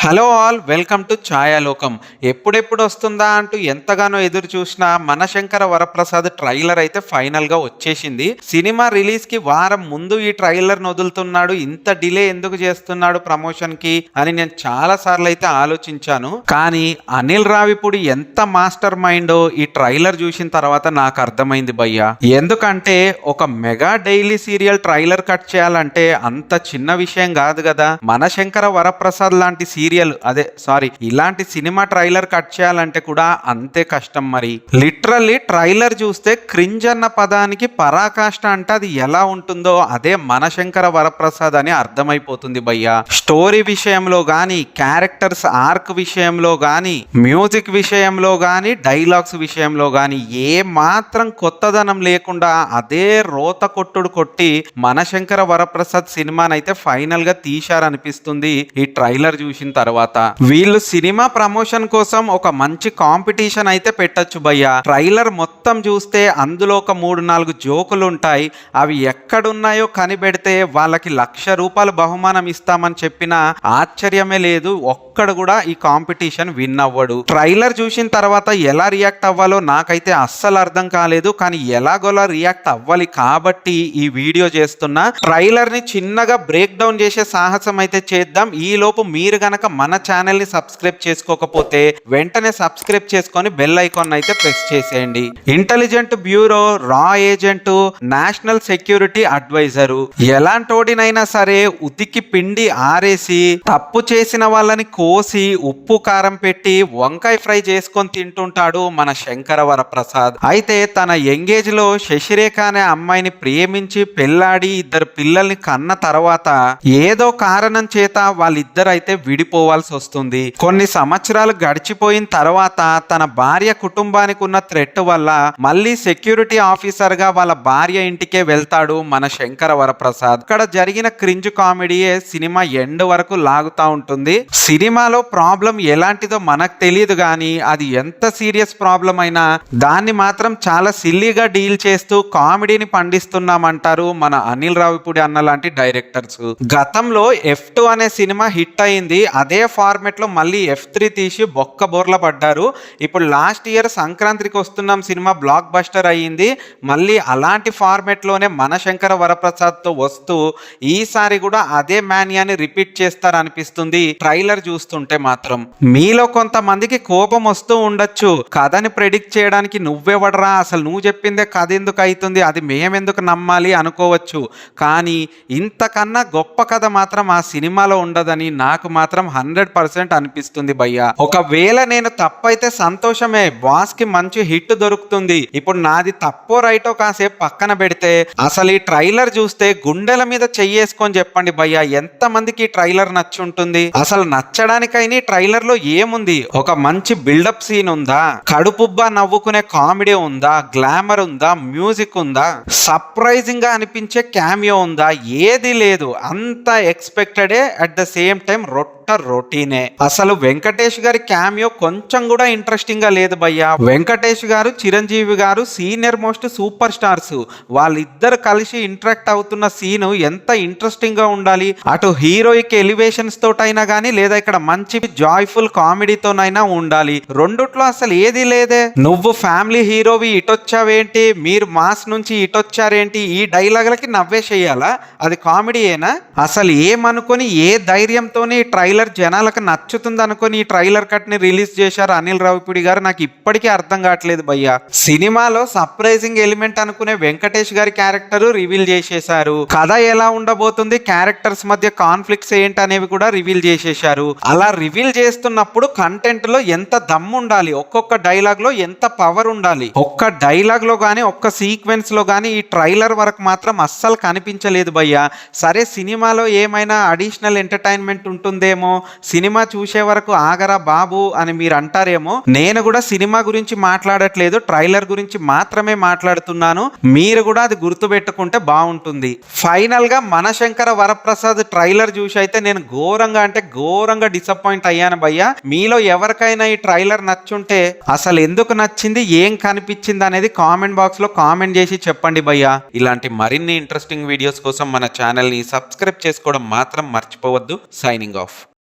Hello all, welcome to Chayalokam. ఎప్పుడెప్పుడు వస్తుందా అంటూ ఎంతగానో ఎదురు చూసిన మనశంకర వరప్రసాద్ ట్రైలర్ అయితే ఫైనల్ గా వచ్చేసింది. సినిమా రిలీజ్ కి వారం ముందు ఈ ట్రైలర్ వదులుతున్నాడు, ఇంత డిలే ఎందుకు చేస్తున్నాడు ప్రమోషన్ కి అని నేను చాలా సార్లు అయితే ఆలోచించాను. కానీ అనిల్ రావిపూడి ఎంత మాస్టర్ మైండ్ ఈ ట్రైలర్ చూసిన తర్వాత నాకు అర్థమైంది భయ్యా. ఎందుకంటే ఒక mega daily serial trailer cut చేయాలంటే అంత చిన్న విషయం కాదు కదా. మనశంకర వరప్రసాద్ లాంటి ఇలాంటి సినిమా ట్రైలర్ కట్ చేయాలంటే కూడా అంతే కష్టం. మరి లిటరల్లీ ట్రైలర్ చూస్తే క్రింజ్ అన్న పదానికి పరాకాష్ట అంటే అది ఎలా ఉంటుందో అదే మనశంకర వరప్రసాద్ అని అర్థమైపోతుంది భయ్యా. స్టోరీ విషయంలో గానీ, క్యారెక్టర్స్ ఆర్క్ విషయంలో గానీ, మ్యూజిక్ విషయంలో గానీ, డైలాగ్స్ విషయంలో గానీ ఏ మాత్రం కొత్తదనం లేకుండా అదే రోత కొట్టుడు కొట్టి మనశంకర వరప్రసాద్ సినిమానైతే ఫైనల్ గా తీశారనిపిస్తుంది ఈ ట్రైలర్ చూసిన తర్వాత. వీళ్ళు సినిమా ప్రమోషన్ కోసం ఒక మంచి కాంపిటీషన్ అయితే పెట్టచ్చు భయ్యా. ట్రైలర్ మొత్తం చూస్తే అందులో ఒక 3-4 జోకులు ఉంటాయి. అవి ఎక్కడున్నాయో కనిపెడితే వాళ్ళకి ₹1,00,000 బహుమానం ఇస్తామని చెప్పినా ఆశ్చర్యమే లేదు. ఒక్కడు కూడా ఈ కాంపిటీషన్ విన్ అవ్వడు. ట్రైలర్ చూసిన తర్వాత ఎలా రియాక్ట్ అవ్వాలో నాకైతే అస్సలు అర్థం కాలేదు. కానీ ఎలాగోలా రియాక్ట్ అవ్వాలి కాబట్టి ఈ వీడియో చేస్తున్నా. ట్రైలర్ ని చిన్నగా బ్రేక్ డౌన్ చేసే సాహసం అయితే చేద్దాం. ఈ లోపు మీరు గనక మన ఛానల్ ని సబ్స్క్రైబ్ చేసుకోకపోతే వెంటనే సబ్స్క్రైబ్ చేసుకొని బెల్ ఐకాన్ అయితే ప్రెస్ చేసేయండి. ఇంటెలిజెంట్ బ్యూరో, రా ఏజెంట్, నేషనల్ సెక్యూరిటీ అడ్వైజరు, ఎలాంటోడినైనా సరే ఉతికి పిండి ఆరేసి తప్పు చేసిన వాళ్ళని కోసి ఉప్పు కారం పెట్టి వంకాయ ఫ్రై చేసుకొని తింటుంటాడు మన శంకర వరప్రసాద్. అయితే తన ఎంగేజ్ లో శశిరేఖ అనే అమ్మాయిని ప్రేమించి పెళ్లాడి 2 పిల్లల్ని కన్న తర్వాత ఏదో కారణం చేత వాళ్ళిద్దరు అయితే విడిపోవాల్సి వస్తుంది. కొన్ని సంవత్సరాలు గడిచిపోయిన తర్వాత తన భార్య కుటుంబానికి ఉన్న థ్రెట్ వల్ల మళ్ళీ సెక్యూరిటీ ఆఫీసర్ గా వాళ్ళ భార్య ఇంటికే వెళ్తాడు మన శంకర వరప్రసాద్. ఇక్కడ జరిగిన క్రింజ్ కామెడీయే సినిమా ఎండ్ వరకు లాగుతా ఉంటుంది. సినిమాలో ప్రాబ్లం ఎలాంటిదో మనకు తెలియదు కానీ అది ఎంత సీరియస్ ప్రాబ్లం అయినా దాన్ని మాత్రం చాలా సిల్లీగా డీల్ చేస్తూ కామెడీని పండిస్తున్నామంటారు మన అనిల్ రావిపూడి అన్న లాంటి డైరెక్టర్స్. గతంలో F2 అనే సినిమా హిట్ అయింది. అదే ఫార్మెట్ లో మళ్ళీ F3 తీసి బొక్క బోర్ల పడ్డారు. ఇప్పుడు లాస్ట్ ఇయర్ సంక్రాంతికి వస్తున్నాం సినిమా బ్లాక్ బస్టర్ అయ్యింది. మళ్ళీ అలాంటి ఫార్మెట్ లోనే మనశంకర వరప్రసాద్ తో వస్తూ ఈసారి కూడా అదే మాన్యాని రిపీట్ చేస్తారనిపిస్తుంది ట్రైలర్ చూస్తుంటే మాత్రం. మీలో కొంతమందికి కోపం వస్తూ ఉండొచ్చు, కథని ప్రెడిక్ట్ చేయడానికి నువ్వెవడరా, అసలు నువ్వు చెప్పిందే కథ ఎందుకు అవుతుంది, అది మేమెందుకు నమ్మాలి అనుకోవచ్చు. కానీ ఇంతకన్నా గొప్ప కథ మాత్రం ఆ సినిమాలో ఉండదని నాకు మాత్రం 100% అనిపిస్తుంది భయ్యా. ఒకవేళ నేను తప్పైతే సంతోషమే, బాస్ కి మంచి హిట్ దొరుకుతుంది. ఇప్పుడు నాది తప్పో రైటో కాసేపు పక్కన పెడితే అసలు ఈ ట్రైలర్ చూస్తే గుండెల మీద చెయ్యేసుకొని చెప్పండి భయ్యా, ఎంత మందికి ఈ ట్రైలర్ నచ్చుంటుంది. అసలు నచ్చడానికైనా ఈ ట్రైలర్ లో ఏముంది? ఒక మంచి బిల్డప్ సీన్ ఉందా, కడుపుబ్బా నవ్వుకునే కామెడీ ఉందా, గ్లామర్ ఉందా, మ్యూజిక్ ఉందా, సర్ప్రైజింగ్ గా అనిపించే క్యామియో ఉందా? ఏది లేదు. అంతా ఎక్స్పెక్టెడే, అట్ ద సేమ్ టైం రొటీనే. అసలు వెంకటేష్ గారి క్యామియో కొంచెం కూడా ఇంట్రెస్టింగ్ గా లేదు భయ్యా. వెంకటేష్ గారు, చిరంజీవి గారు సీనియర్ మోస్ట్ సూపర్ స్టార్స్. వాళ్ళిద్దరు కలిసి ఇంటరాక్ట్ అవుతున్న సీన్ ఎంత ఇంట్రెస్టింగ్ గా ఉండాలి. అటు హీరోయిక్ ఎలివేషన్స్ తోటైనా గానీ, లేదా ఇక్కడ మంచి జాయ్ఫుల్ కామెడీతోనైనా ఉండాలి. రెండుట్లో అసలు ఏది లేదే. నువ్వు ఫ్యామిలీ హీరోవి ఇటొచ్చావేంటి, మీరు మాస్ నుంచి ఇటొచ్చారేంటి, ఈ డైలాగులకి నవ్వే చేయాలా? అది కామెడీయేనా? అసలు ఏమనుకొని ఏ ధైర్యంతోనే ఈ ట్రైలర్ జనాలకు నచ్చుతుంది అనుకుని ఈ ట్రైలర్ కట్ ని రిలీజ్ చేశారు అనిల్ రావిపూడి గారు, నాకు ఇప్పటికీ అర్థం కావట్లేదు భయ్యా. సినిమాలో సర్ప్రైజింగ్ ఎలిమెంట్ అనుకునే వెంకటేష్ గారి క్యారెక్టర్ రివీల్ చేసేశారు. కథ ఎలా ఉండబోతుంది, క్యారెక్టర్స్ మధ్య కాన్ఫ్లిక్ట్స్ ఏంటి అనేవి కూడా రివీల్ చేసేశారు. అలా రివీల్ చేస్తున్నప్పుడు కంటెంట్ లో ఎంత దమ్ము ఉండాలి, ఒక్కొక్క డైలాగ్ లో ఎంత పవర్ ఉండాలి. ఒక్క డైలాగ్ లో గానీ, ఒక్క సీక్వెన్స్ లో గానీ ఈ ట్రైలర్ వరకు మాత్రం అస్సలు కనిపించలేదు భయ్యా. సరే, సినిమాలో ఏమైనా అడిషనల్ ఎంటర్టైన్మెంట్ ఉంటుందేమో, సినిమా చూసే వరకు ఆగరా బాబు అని మీరు అంటారేమో. నేను కూడా సినిమా గురించి మాట్లాడట్లేదు, ట్రైలర్ గురించి మాత్రమే మాట్లాడుతున్నాను. మీరు కూడా అది గుర్తుపెట్టుకుంటే బాగుంటుంది. ఫైనల్ గా మనశంకర వరప్రసాద్ ట్రైలర్ చూసి అయితే నేను ఘోరంగా డిసప్పాయింట్ అయ్యాను భయ్యా. మీలో ఎవరికైనా ఈ ట్రైలర్ నచ్చుంటే అసలు ఎందుకు నచ్చింది, ఏం కనిపించింది అనేది కామెంట్ బాక్స్ లో కామెంట్ చేసి చెప్పండి భయ్యా. ఇలాంటి మరిన్ని ఇంట్రెస్టింగ్ వీడియోస్ కోసం మన ఛానల్ ని సబ్స్క్రైబ్ చేసుకోవడం మాత్రం మర్చిపోవద్దు. Signing off.